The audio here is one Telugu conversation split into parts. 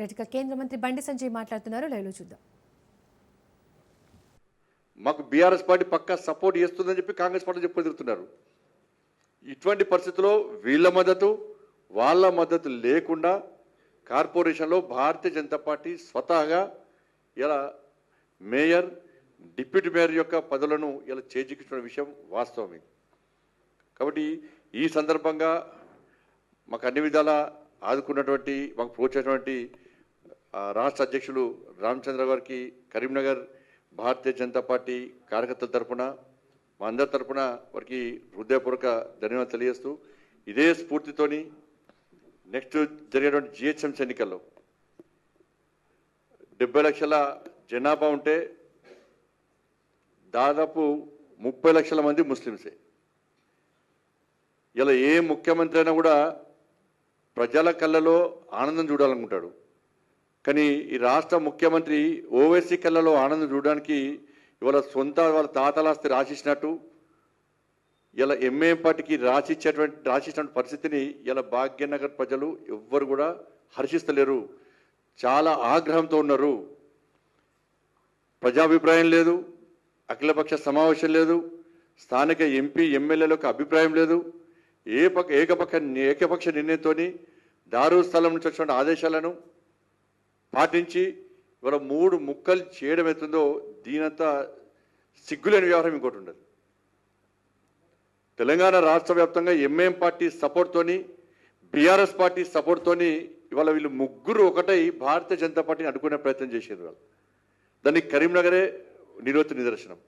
రైట్గా కేంద్ర మంత్రి బండి సంజయ్ మాట్లాడుతున్నారు, లైవ్లో చూద్దాం. మాకు బీఆర్ఎస్ పార్టీ పక్కా సపోర్ట్ చేస్తుందని చెప్పి కాంగ్రెస్ పార్టీ చెప్పుకుంటున్నారు. ఇటువంటి పరిస్థితుల్లో వీళ్ళ మద్దతు వాళ్ళ మద్దతు లేకుండా కార్పొరేషన్లో భారతీయ జనతా పార్టీ స్వతహాగా ఇలా మేయర్ డిప్యూటీ మేయర్ యొక్క పదవులను ఇలా చేజిక్కించిన విషయం వాస్తవమే. కాబట్టి ఈ సందర్భంగా మాకు అన్ని విధాలా ఆదుకున్నటువంటి మాకు ప్రోత్సహించినటువంటి రాష్ట్ర అధ్యక్షులు రామచంద్ర గారికి, కరీంనగర్ భారతీయ జనతా పార్టీ కార్యకర్తల తరఫున మా అందరి తరఫున వారికి హృదయపూర్వక ధన్యవాదాలు తెలియజేస్తూ, ఇదే స్ఫూర్తితోని నెక్స్ట్ జరిగేటువంటి జిహెచ్ఎంసీ ఎన్నికల్లో 70 లక్షల జనాభా ఉంటే దాదాపు 30 లక్షల మంది ముస్లిమ్సే. ఇలా ఏ ముఖ్యమంత్రి అయినా కూడా ప్రజల కళ్ళలో ఆనందం చూడాలనుకుంటాడు. కానీ ఈ రాష్ట్ర ముఖ్యమంత్రి ఓవైసీ కళ్ళలో ఆనందం చూడడానికి ఇవాళ వాళ్ళ తాతలాస్తి రాసిచ్చినట్టు ఇలా ఎంఏఎం పార్టీకి రాసిచ్చినటువంటి పరిస్థితిని ఇలా భాగ్యనగర్ ప్రజలు ఎవ్వరు కూడా హర్షిస్తలేరు, చాలా ఆగ్రహంతో ఉన్నారు. ప్రజాభిప్రాయం లేదు, అఖిలపక్ష సమావేశం లేదు, స్థానిక ఎంపీ ఎమ్మెల్యేలకు అభిప్రాయం లేదు. ఏకపక్ష నిర్ణయంతో దారుస్థలం నుంచి వచ్చిన ఆదేశాలను పాటించి ఇవాళ 3 ముక్కలు చేయడం అవుతుందో దీనంతా సిగ్గులేని వ్యవహారం ఇంకోటి ఉండదు. తెలంగాణ రాష్ట్ర వ్యాప్తంగా ఎంఏఎం పార్టీ సపోర్ట్తోని బీఆర్ఎస్ పార్టీ సపోర్ట్తోని ఇవాళ వీళ్ళు ముగ్గురు ఒకటై భారతీయ జనతా పార్టీని అడ్డుకునే ప్రయత్నం చేశారు. వాళ్ళు దానికి కరీంనగరే నిదర్శనం.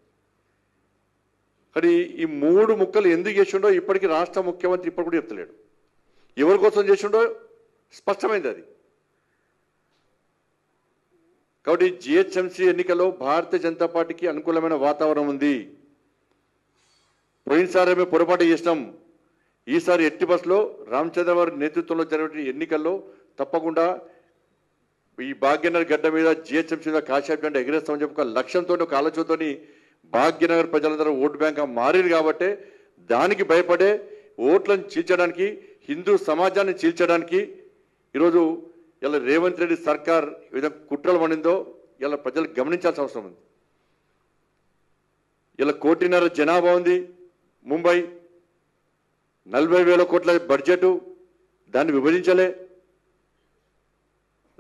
కానీ ఈ 3 ముక్కలు ఎందుకు చేసిండో ఇప్పటికీ రాష్ట్ర ముఖ్యమంత్రి ఇప్పుడు కూడా చెప్తలేడు. ఎవరి కోసం చేసిండో స్పష్టమైంది అది. కాబట్టి జిహెచ్ఎంసీ ఎన్నికల్లో భారతీయ జనతా పార్టీకి అనుకూలమైన వాతావరణం ఉంది. పోయినసారి మేము పొరపాటు చేసినాం. ఈసారి ఎట్టి బస్సులో రామచంద్ర వారి నేతృత్వంలో జరిగిన ఎన్నికల్లో తప్పకుండా ఈ భాగ్యనగర్ గడ్డ మీద జిహెచ్ఎంసీ మీద కాశాప్ గంట ఎగిరేస్తామని చెప్పి ఒక లక్ష్యంతో ఒక ఆలోచనతో భాగ్యనగర్ ప్రజలందరూ ఓటు బ్యాంక్గా మారింది. కాబట్టి దానికి భయపడే ఓట్లను చీల్చడానికి, హిందూ సమాజాన్ని చీల్చడానికి ఈరోజు ఇలా రేవంత్ రెడ్డి సర్కార్ ఏ విధంగా కుట్రలు పడిందో ఇలా ప్రజలు గమనించాల్సిన అవసరం ఉంది. ఇలా 1.5 కోటి జనాభా ఉంది ముంబై, 40,000 కోట్ల బడ్జెట్, దాన్ని విభజించలే.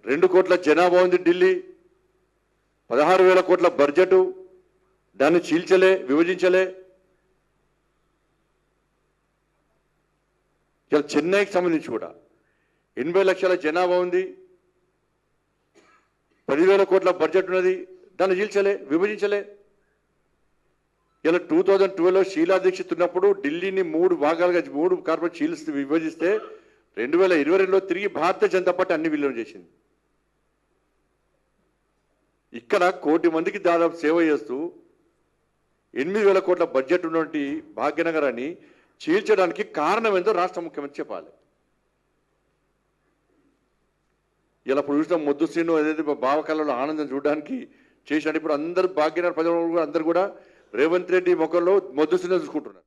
2 కోట్ల జనాభా ఉంది ఢిల్లీ, 16,000 కోట్ల బడ్జెట్, దాన్ని చీల్చలే, విభజించలే. ఇలా చెన్నైకి సంబంధించి కూడా 80 లక్షల జనాభా ఉంది, 10,000 కోట్ల బడ్జెట్ ఉన్నది, దాన్ని చీల్చలే, విభజించలే. ఇలా 2012లో షీలా దీక్షిత్ ఉన్నప్పుడు ఢిల్లీని 3 భాగాలుగా 3 కార్పొరేట్ విభజిస్తే 2022లో తిరిగి భారతీయ జనతా పార్టీ అన్ని విలీనం చేసింది. ఇక్కడ 1 కోటి మందికి దాదాపు సేవ చేస్తూ 8,000 కోట్ల బడ్జెట్ ఉన్నటువంటి భాగ్యనగరాన్ని చీల్చడానికి కారణం ఏందో రాష్ట్ర ముఖ్యమంత్రి చెప్పాలి. ఇలా ఇప్పుడు చూసిన మొద్దు శ్రీను ఏదైతే భావకళలో ఆనందం చూడడానికి చేసినట్టు ఇప్పుడు అందరు భాగ్యనగర్ ప్రజలు అందరూ కూడా రేవంత్ రెడ్డి ముఖంలో మొద్దు శ్రీను చూసుకుంటున్నారు.